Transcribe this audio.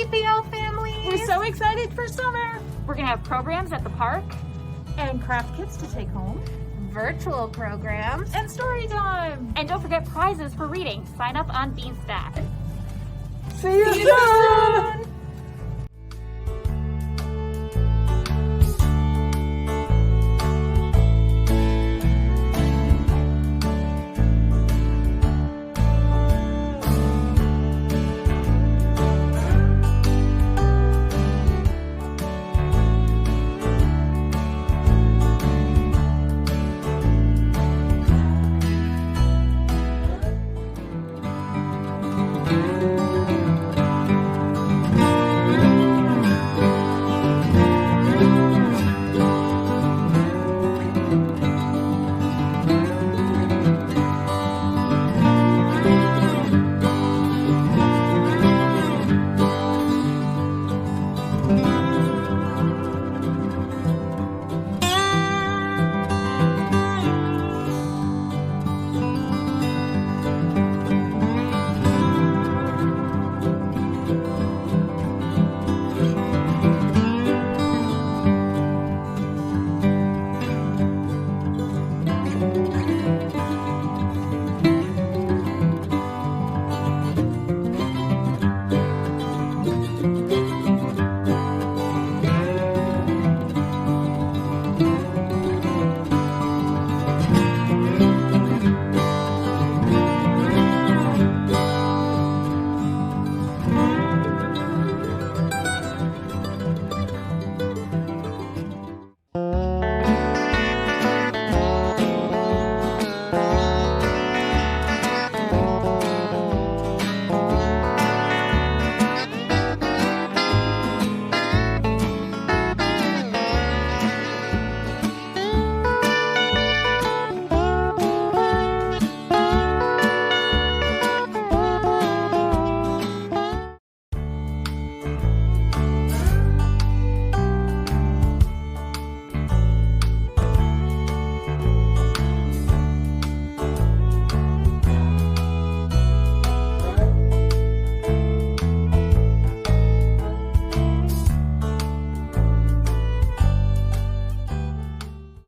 GPL family. We're so excited for summer. We're gonna have programs at the park. And craft kits to take home. Virtual programs. And story time. And don't forget prizes for reading. Sign up on Beanstack. See you soon.